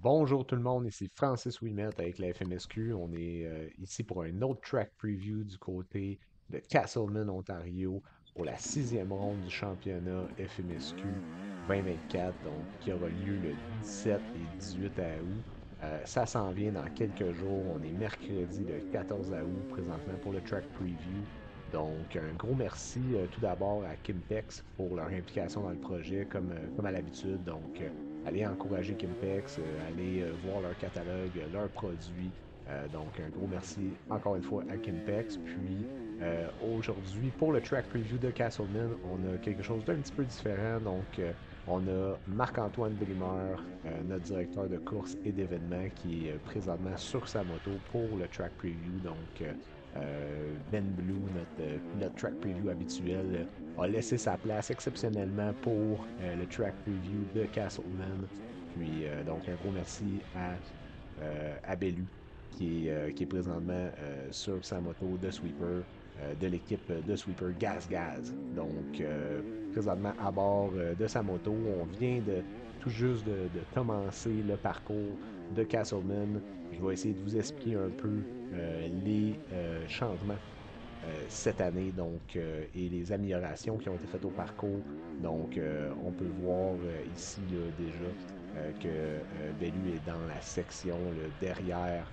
Bonjour tout le monde, ici Francis Ouimet avec la FMSQ. On est ici pour un autre track preview du côté de Castleman, Ontario, pour la sixième ronde du championnat FMSQ 2024, donc qui aura lieu le 17 et 18 août. Ça s'en vient dans quelques jours. On est mercredi le 14 août présentement pour le track preview. Donc, un gros merci tout d'abord à Kimpex pour leur implication dans le projet, comme à l'habitude. Donc, allez encourager Kimpex, allez voir leur catalogue, leurs produits. Donc, un gros merci encore une fois à Kimpex. Puis, aujourd'hui, pour le track preview de Castleman, on a quelque chose d'un petit peu différent. Donc, on a Marc-Antoine Brimeur, notre directeur de course et d'événements, qui est présentement sur sa moto pour le track preview. Donc, Ben Blue, notre pilote track preview habituel, a laissé sa place exceptionnellement pour le track preview de Castleman. Puis, donc, un gros merci à Bellu, qui est présentement sur sa moto de sweeper, de l'équipe de sweeper Gaz Gaz. Donc, présentement à bord de sa moto, on vient de tout juste de commencer le parcours de Castleman. Je vais essayer de vous expliquer un peu les changements cette année, donc, et les améliorations qui ont été faites au parcours. Donc, on peut voir ici là, déjà que Bellu est dans la section là, derrière,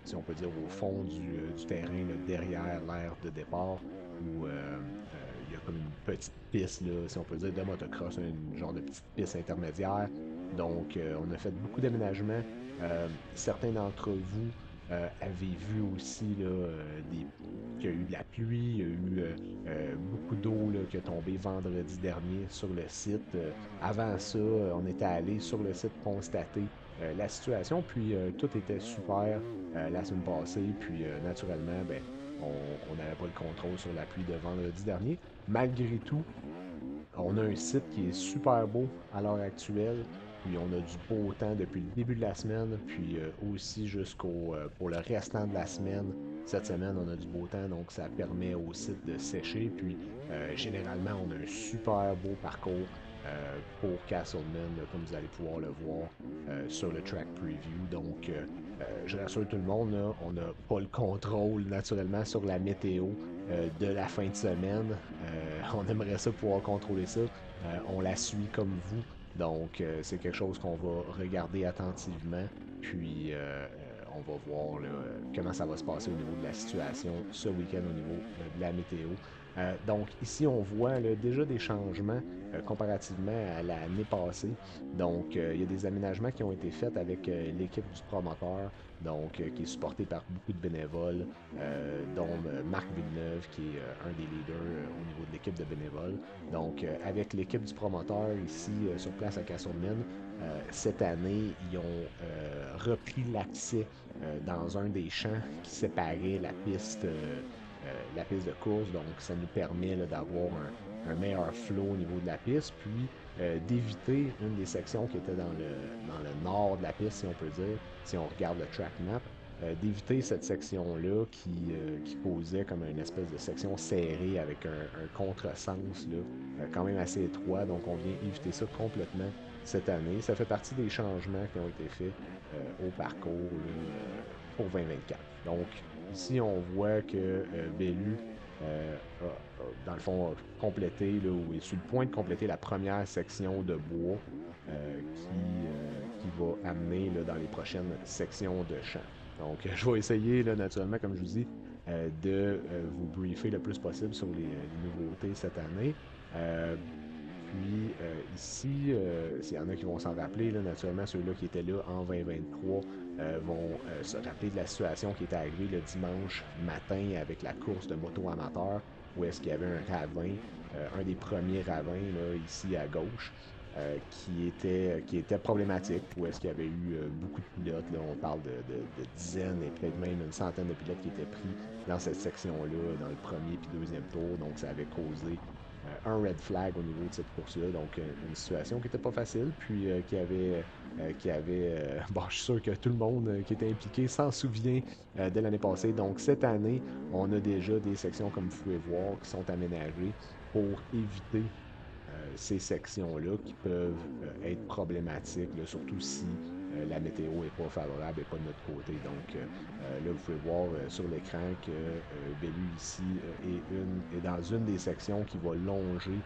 si on peut dire au fond du terrain, là, derrière l'aire de départ, où il y a comme une petite piste, là, si on peut dire, de motocross, un genre de petite piste intermédiaire. Donc, on a fait beaucoup d'aménagements. Certains d'entre vous avez vu aussi là, qu'il y a eu de la pluie, il y a eu beaucoup d'eau là, qui a tombé vendredi dernier sur le site. Avant ça, on était allé sur le site constater la situation, puis tout était super la semaine passée, puis naturellement, ben, on n'avait pas le contrôle sur la pluie de vendredi dernier. Malgré tout, on a un site qui est super beau à l'heure actuelle. Puis on a du beau temps depuis le début de la semaine, puis aussi jusqu'au pour le restant de la semaine. Cette semaine, on a du beau temps, donc ça permet au site de sécher. Puis généralement, on a un super beau parcours pour Castleman, là, comme vous allez pouvoir le voir sur le track preview. Donc, je rassure tout le monde, là, on n'a pas le contrôle naturellement sur la météo de la fin de semaine. On aimerait ça pouvoir contrôler ça. On la suit comme vous. Donc, c'est quelque chose qu'on va regarder attentivement. Puis, on va voir là, comment ça va se passer au niveau de la situation ce week-end au niveau de la météo. Donc, ici, on voit là, déjà des changements comparativement à l'année passée. Donc, il y a des aménagements qui ont été faits avec l'équipe du promoteur, donc qui est supportée par beaucoup de bénévoles, dont Marc Villeneuve, qui est un des leaders au niveau de l'équipe de bénévoles. Donc, avec l'équipe du promoteur ici sur place à Castleman, cette année, ils ont repris l'accès dans un des champs qui séparait la piste de course. Donc, ça nous permet d'avoir un meilleur flow au niveau de la piste, puis d'éviter une des sections qui était dans le nord de la piste, si on peut dire, si on regarde le track map, d'éviter cette section-là qui posait comme une espèce de section serrée avec un contresens là, quand même assez étroit. Donc, on vient éviter ça complètement cette année. Ça fait partie des changements qui ont été faits au parcours là, pour 2024. Donc, ici, on voit que Bellu, dans le fond, a complété, là, ou est sur le point de compléter la première section de bois qui va amener là, dans les prochaines sections de champ. Donc, je vais essayer, là, naturellement, comme je vous dis, de vous briefer le plus possible sur les nouveautés cette année. Euh, Puis ici, s'il y en a qui vont s'en rappeler, là, naturellement, ceux-là qui étaient là en 2023 vont se rappeler de la situation qui était arrivée le dimanche matin avec la course de moto amateur, où est-ce qu'il y avait un ravin, un des premiers ravins là, ici à gauche, qui était problématique, où est-ce qu'il y avait eu beaucoup de pilotes. Là, on parle de dizaines et peut-être même une centaine de pilotes qui étaient pris dans cette section-là, dans le premier puis deuxième tour. Donc, ça avait causé un red flag au niveau de cette course-là. Donc, une situation qui n'était pas facile, puis bon, je suis sûr que tout le monde qui était impliqué s'en souvient de l'année passée. Donc, cette année, on a déjà des sections, comme vous pouvez voir, qui sont aménagées pour éviter ces sections-là qui peuvent être problématiques, là, surtout si la météo n'est pas favorable et pas de notre côté. Donc là, vous pouvez voir sur l'écran que Bellu ici est dans une des sections qui va longer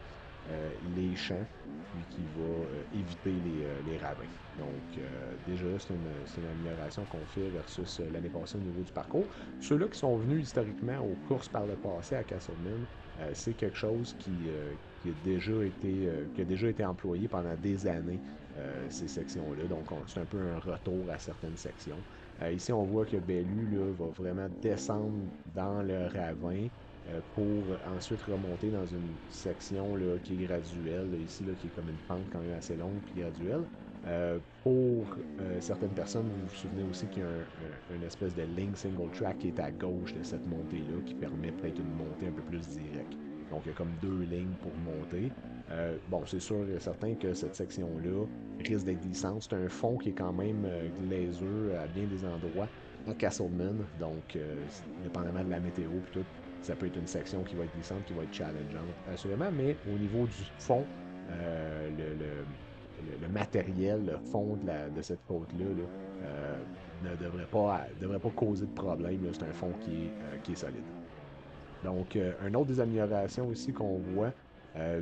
les champs, puis qui va éviter les ravins. Donc, déjà, c'est une amélioration qu'on fait versus l'année passée au niveau du parcours. Ceux-là qui sont venus historiquement aux courses par le passé à Castleman, c'est quelque chose qui a déjà été employé pendant des années, ces sections-là. Donc, c'est un peu un retour à certaines sections. Ici, on voit que Bellu là, va vraiment descendre dans le ravin pour ensuite remonter dans une section là, qui est graduelle, là, ici, là, qui est comme une pente quand même assez longue puis graduelle. Pour certaines personnes, vous vous souvenez aussi qu'il y a une espèce de ligne single track qui est à gauche de cette montée-là, qui permet peut-être une montée un peu plus directe. Donc, il y a comme deux lignes pour monter. Bon, c'est sûr et certain que cette section-là risque d'être glissante. C'est un fond qui est quand même glaiseux à bien des endroits à Castleman. Donc, dépendamment de la météo et tout, ça peut être une section qui va être glissante, qui va être challengeante, assurément. Mais au niveau du fond, euh, le, le, le matériel, le fond de cette côte-là, là, ne devrait pas causer de problème. C'est un fond qui est solide. Donc, une autre des améliorations aussi qu'on voit,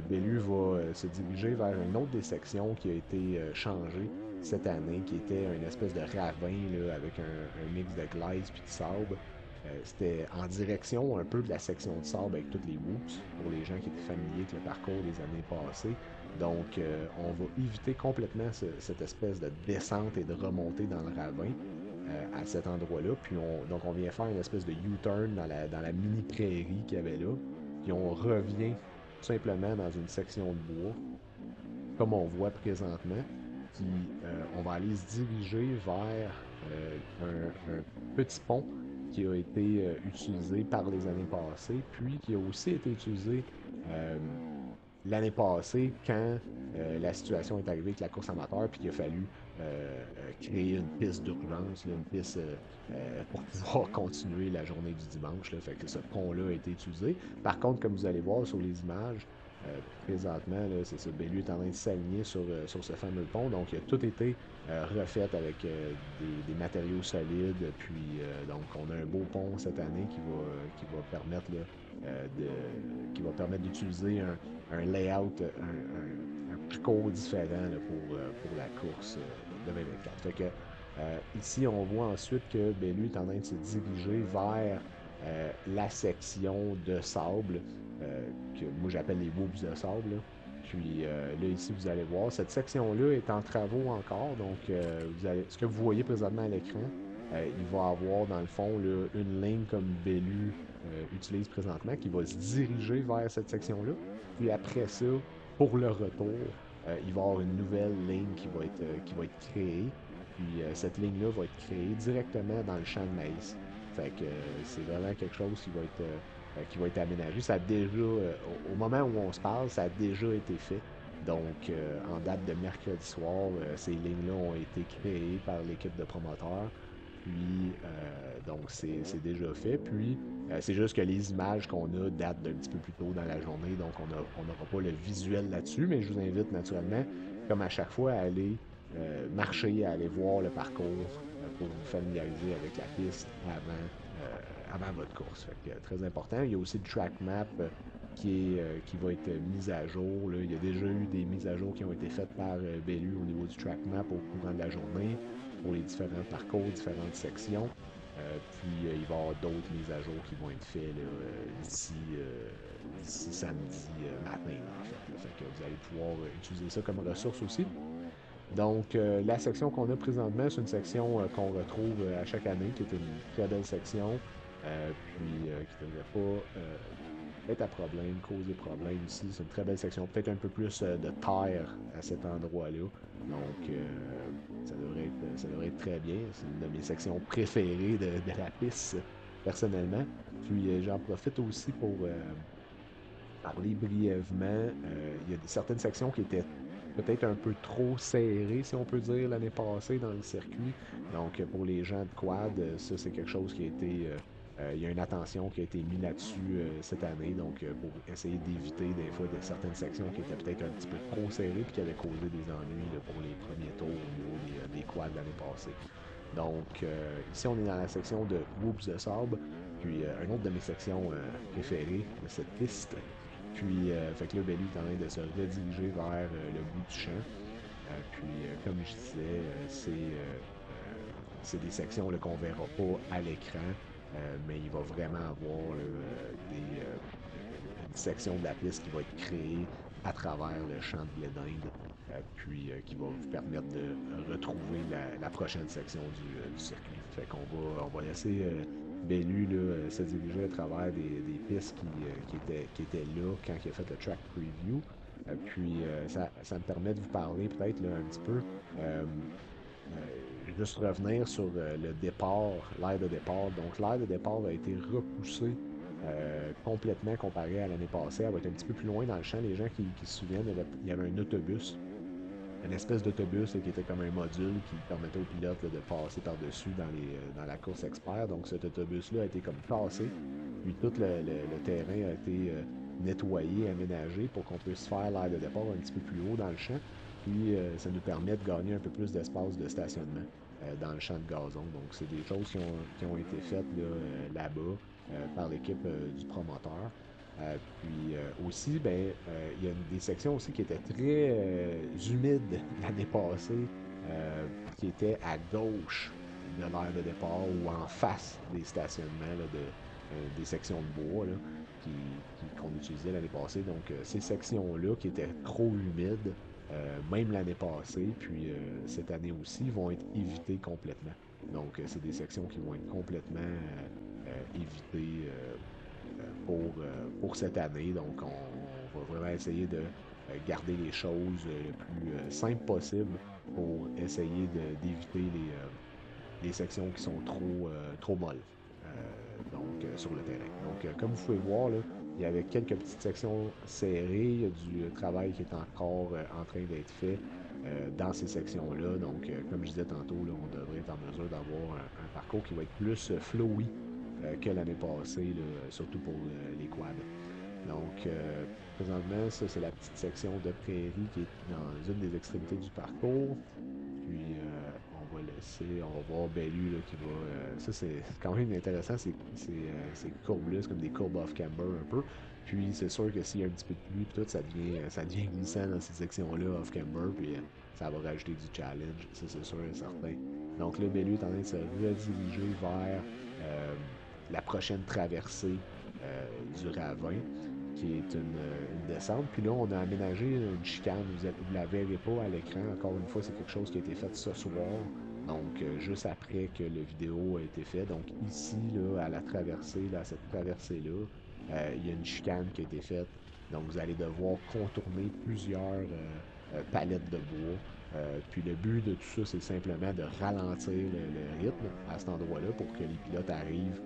Bellu va se diriger vers une autre des sections qui a été changée cette année, qui était une espèce de ravin là, avec un mix de glaise puis de sable. C'était en direction un peu de la section de sable avec toutes les whoops pour les gens qui étaient familiers avec le parcours des années passées. Donc, on va éviter complètement cette espèce de descente et de remontée dans le ravin à cet endroit-là. Puis donc on vient faire une espèce de U-turn dans la mini prairie qu'il y avait là. Puis on revient tout simplement dans une section de bois, comme on voit présentement. Puis on va aller se diriger vers un petit pont qui a été utilisé par les années passées, puis qui a aussi été utilisé euh, l'année passée quand la situation est arrivée avec la course amateur, puis qu'il a fallu créer une piste d'urgence, là, une piste pour pouvoir continuer la journée du dimanche. Là, fait que ce pont-là a été utilisé. Par contre, comme vous allez voir sur les images, présentement, là, c'est ça, Bellu est en train de s'aligner sur ce fameux pont. Donc, il a tout été refait avec des matériaux solides. Puis, donc, on a un beau pont cette année qui va permettre là, qui va permettre d'utiliser un layout, un parcours différent là, pour la course de 2024. Fait que, ici, on voit ensuite que Bellu est en train de se diriger vers la section de sable, que moi j'appelle les whoops de sable. Là. Puis là, ici, vous allez voir, cette section-là est en travaux encore. Donc, ce que vous voyez présentement à l'écran, il va avoir dans le fond là, une ligne comme Bellu utilise présentement qui va se diriger vers cette section-là. Puis après ça, pour le retour, il va y avoir une nouvelle ligne qui va être créée. Puis cette ligne-là va être créée directement dans le champ de maïs. Fait que c'est vraiment quelque chose qui va être aménagé. Ça a déjà, au moment où on se parle, ça a déjà été fait. Donc, en date de mercredi soir, ces lignes-là ont été créées par l'équipe de promoteurs. Puis, donc, c'est déjà fait. Puis, c'est juste que les images qu'on a datent d'un petit peu plus tôt dans la journée, donc on n'aura pas le visuel là-dessus, mais je vous invite naturellement, comme à chaque fois, à aller marcher, à aller voir le parcours pour vous familiariser avec la piste avant votre course. Fait que, très important. Il y a aussi le track map qui va être mis à jour. Là. Il y a déjà eu des mises à jour qui ont été faites par Bellu au niveau du track map au courant de la journée pour les différents parcours, différentes sections. Puis il va y avoir d'autres mises à jour qui vont être faites là, d'ici samedi matin, là, en fait. Là. Fait que vous allez pouvoir utiliser ça comme ressource aussi. Donc, la section qu'on a présentement, c'est une section qu'on retrouve à chaque année, qui est une très belle section, puis qui ne devrait pas être à problème, causer problème ici. C'est une très belle section, peut-être un peu plus de terre à cet endroit-là. Donc, ça devrait être très bien. C'est une de mes sections préférées de la piste, personnellement. Puis, j'en profite aussi pour parler brièvement. Il y a certaines sections qui étaient peut-être un peu trop serrées, si on peut dire, l'année passée dans le circuit. Donc, pour les gens de quad, ça, c'est quelque chose qui a été Il y a une attention qui a été mise là-dessus cette année, donc pour essayer d'éviter des fois certaines sections qui étaient peut-être un petit peu trop serrées puis qui avaient causé des ennuis là, pour les premiers tours au niveau des quads l'année passée. Donc, ici, on est dans la section de Whoops de sable, puis une autre de mes sections préférées de cette piste. Puis, fait que là, ben, lui est en train de se rediriger vers le bout du champ. Puis, comme je disais, c'est des sections là, qu'on ne verra pas à l'écran, mais il va vraiment avoir là, une section de la piste qui va être créée à travers le champ de blé d'Inde, puis qui va vous permettre de retrouver la prochaine section du circuit. Fait qu'on va laisser Bellu là, se diriger à travers des pistes qui étaient là quand il a fait le track preview. Puis ça me permet de vous parler peut-être là, un petit peu. euh, Juste revenir sur le départ, l'aire de départ. Donc, l'aire de départ a été repoussée complètement comparé à l'année passée. Elle va être un petit peu plus loin dans le champ. Les gens qui se souviennent, il y avait un autobus, une espèce d'autobus là, qui était comme un module qui permettait aux pilotes là, de passer par-dessus dans la course expert. Donc, cet autobus-là a été comme cassé. Puis, tout le terrain a été nettoyé, aménagé pour qu'on puisse faire l'aire de départ un petit peu plus haut dans le champ. Puis, ça nous permet de gagner un peu plus d'espace de stationnement dans le champ de gazon. Donc, c'est des choses qui ont été faites là, là-bas par l'équipe du promoteur. Puis aussi, ben, il y a des sections aussi qui étaient très humides l'année passée, qui étaient à gauche de l'aire de départ ou en face des stationnements là, des sections de bois là, qu'on utilisait l'année passée. Donc, ces sections-là qui étaient trop humides, même l'année passée, puis cette année aussi, vont être évitées complètement. Donc, c'est des sections qui vont être complètement évitées pour cette année. Donc, on va vraiment essayer de garder les choses le plus simple possible pour essayer d'éviter les sections qui sont trop molles sur le terrain. Donc, comme vous pouvez voir, là, il y avait quelques petites sections serrées. Il y a du travail qui est encore en train d'être fait dans ces sections-là. Donc, comme je disais tantôt, là, on devrait être en mesure d'avoir un parcours qui va être plus flowy que l'année passée, là, surtout pour les quads. Donc, présentement, ça, c'est la petite section de prairie qui est dans une des extrémités du parcours. Puis, on va voir Bellu là, qui va. Ça, c'est quand même intéressant, ces courbes-là, c'est comme des courbes off-camber un peu. Puis, c'est sûr que s'il y a un petit peu de pluie, puis tout, ça devient glissant dans ces sections-là off-camber, puis ça va rajouter du challenge, ça, c'est sûr et certain. Donc, là, Bellu est en train de se rediriger vers la prochaine traversée du ravin qui est une descente. Puis là, on a aménagé une chicane. Vous ne la verrez pas à l'écran. Encore une fois, c'est quelque chose qui a été fait ce soir. Donc, juste après que la vidéo a été faite. Donc, ici, là, à la traversée, là, à cette traversée-là, il y a une chicane qui a été faite. Donc, vous allez devoir contourner plusieurs palettes de bois. Puis le but de tout ça, c'est simplement de ralentir le rythme à cet endroit-là pour que les pilotes arrivent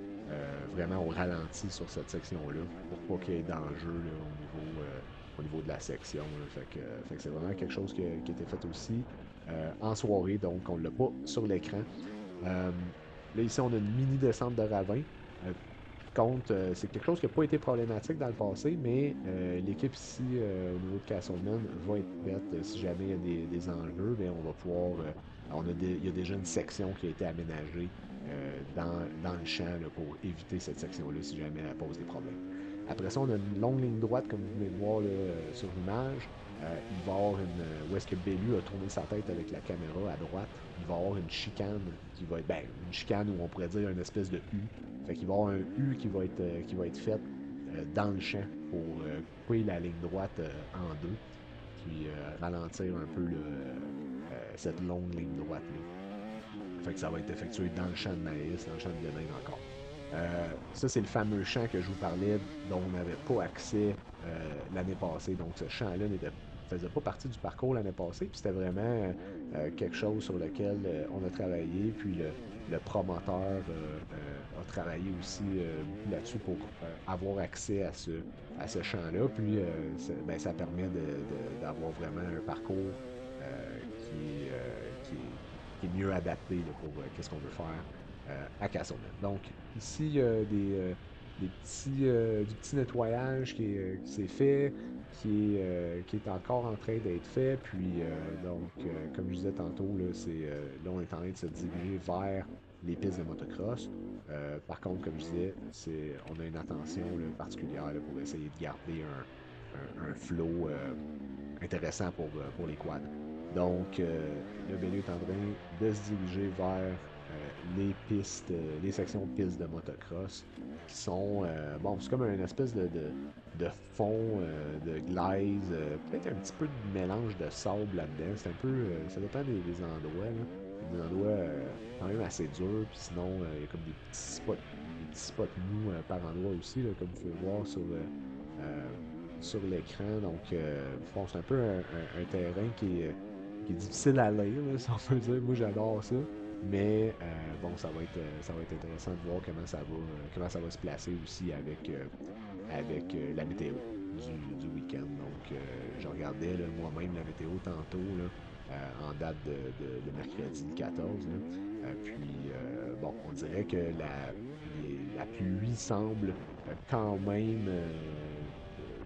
vraiment au ralenti sur cette section-là pour pas qu'il y ait d'enjeu là, au niveau de la section. Là. Fait que c'est vraiment quelque chose qui a été fait aussi en soirée, donc on ne l'a pas sur l'écran. Euh, Là, ici, on a une mini descente de ravin. C'est quelque chose qui n'a pas été problématique dans le passé, mais l'équipe ici, au niveau de Castleman, va être prête. Si jamais il y a des enjeux, bien, on va pouvoir. Il y a déjà une section qui a été aménagée dans le champ là, pour éviter cette section-là si jamais elle pose des problèmes. Après ça, on a une longue ligne droite, comme vous venez de voir là, sur l'image. Il va y avoir où est-ce que Bellu a tourné sa tête avec la caméra à droite. Il va y avoir une chicane qui va être, ben, une chicane où on pourrait dire une espèce de U. Fait qu'il va y avoir un U qui va être fait dans le champ pour couper la ligne droite en deux, puis ralentir un peu cette longue ligne droite-là. Fait que ça va être effectué dans le champ de maïs, dans le champ de blé d'Inde encore. Ça, c'est le fameux champ que je vous parlais dont on n'avait pas accès l'année passée. Donc, ce champ-là ne faisait pas partie du parcours l'année passée. Puis c'était vraiment quelque chose sur lequel on a travaillé. Puis le promoteur a travaillé aussi beaucoup là-dessus pour avoir accès à ce champ-là. Puis ben, ça permet d'avoir vraiment un parcours qui est mieux adapté là, pour qu'est-ce qu'on veut faire à Castleman. Donc, ici, il y a du petit nettoyage qui s'est fait, qui est encore en train d'être fait. Puis, comme je disais tantôt, là, on est en train de se diriger vers les pistes de motocross. Par contre, comme je disais, on a une attention là, particulière là, pour essayer de garder un flow intéressant pour les quads. Donc, le Bellu est en train de se diriger vers les pistes, les sections de pistes de motocross qui sont, bon, c'est comme une espèce de fond, de glaise, peut-être un petit peu de mélange de sable là-dedans. C'est un peu, ça dépend des endroits, là. Il y a des endroits quand même assez durs, puis sinon, il y a comme des petits spots mous par endroit aussi, là, comme vous pouvez voir euh, sur l'écran. Donc, bon, c'est un peu un terrain qui est difficile à lire, là, si on peut dire. Moi, j'adore ça. Mais bon, ça va être intéressant de voir comment ça va se placer aussi avec la météo du week-end. Donc, je regardais là, moi-même la météo tantôt là, en date de mercredi 14. Là. Bon, on dirait que la pluie semble quand même.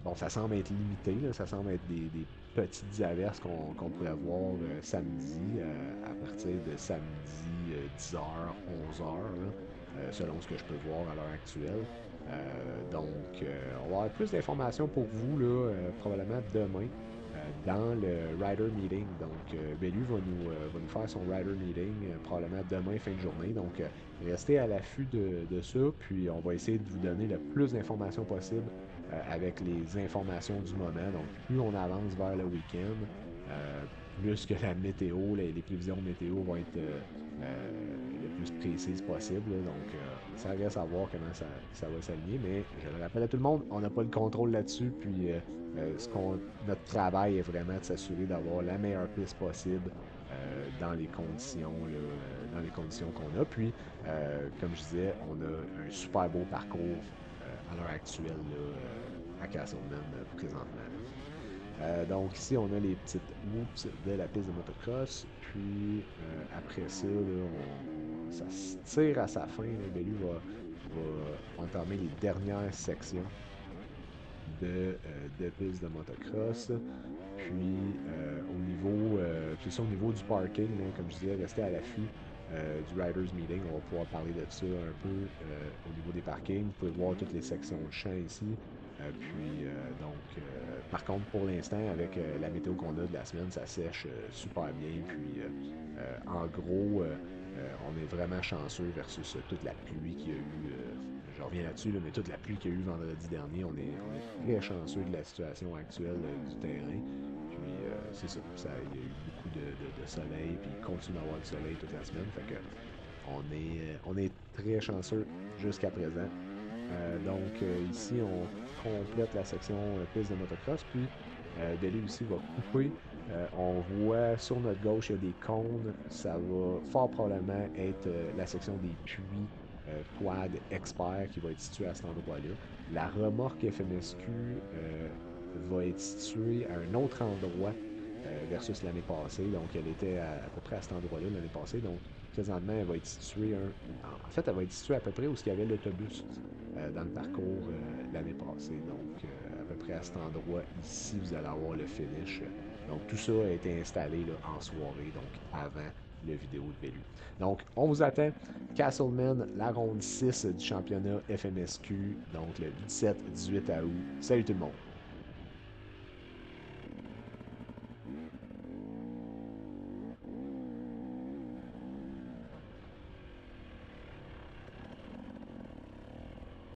Bon, ça semble être limité, là, ça semble être des petites averses qu'on pourrait voir samedi, à partir de samedi 10h, 11h, là, selon ce que je peux voir à l'heure actuelle. On va avoir plus d'informations pour vous, là, probablement demain, dans le Rider Meeting. Donc, Bellu va nous faire son Rider Meeting probablement demain, fin de journée. Donc, restez à l'affût de ça, puis on va essayer de vous donner le plus d'informations possible avec les informations du moment. Donc, plus on avance vers le week-end, plus que la météo, les prévisions météo vont être le plus précises possible. Là. Donc, ça reste à voir comment ça va s'aligner. Mais je le rappelle à tout le monde, on n'a pas le contrôle là-dessus. Puis, notre travail est vraiment de s'assurer d'avoir la meilleure piste possible dans les conditions qu'on a. Puis, comme je disais, on a un super beau parcours à l'heure actuelle là, à Castleman présentement. Là. Donc ici, on a les petites whoops de la piste de motocross. Puis après ça, là, ça se tire à sa fin. Là. Bellu va entamer les dernières sections de piste de motocross. Puis puis ça, au niveau du parking, là, comme je disais, restez à l'affût du Riders Meeting. On va pouvoir parler de ça un peu au niveau des parkings. Vous pouvez voir toutes les sections de champ ici. Par contre, pour l'instant, avec la météo qu'on a de la semaine, ça sèche super bien. Puis, en gros, on est vraiment chanceux versus toute la pluie qu'il y a eu. Je reviens là-dessus, là, mais toute la pluie qu'il y a eu vendredi dernier, on est très chanceux de la situation actuelle du terrain. Puis, c'est ça, il y a eu beaucoup de soleil, puis il continue d'avoir du soleil toute la semaine. Fait que on est très chanceux jusqu'à présent. Ici, on complète la section piste de motocross, puis Belly aussi va couper. On voit sur notre gauche, il y a des cônes. Ça va fort probablement être la section des puits quad expert qui va être située à cet endroit-là. La remorque FMSQ va être située à un autre endroit versus l'année passée. Donc, elle était à peu près à cet endroit-là l'année passée. Donc, présentement, elle va être située en fait, elle va être située à peu près où il y avait l'autobus dans le parcours l'année passée. Donc, à peu près à cet endroit ici, vous allez avoir le finish. Donc, tout ça a été installé là, en soirée, donc avant le vidéo de Bellu. Donc, on vous attend. Castleman, la ronde 6 du championnat FMSQ, donc le 17-18 août. Salut tout le monde!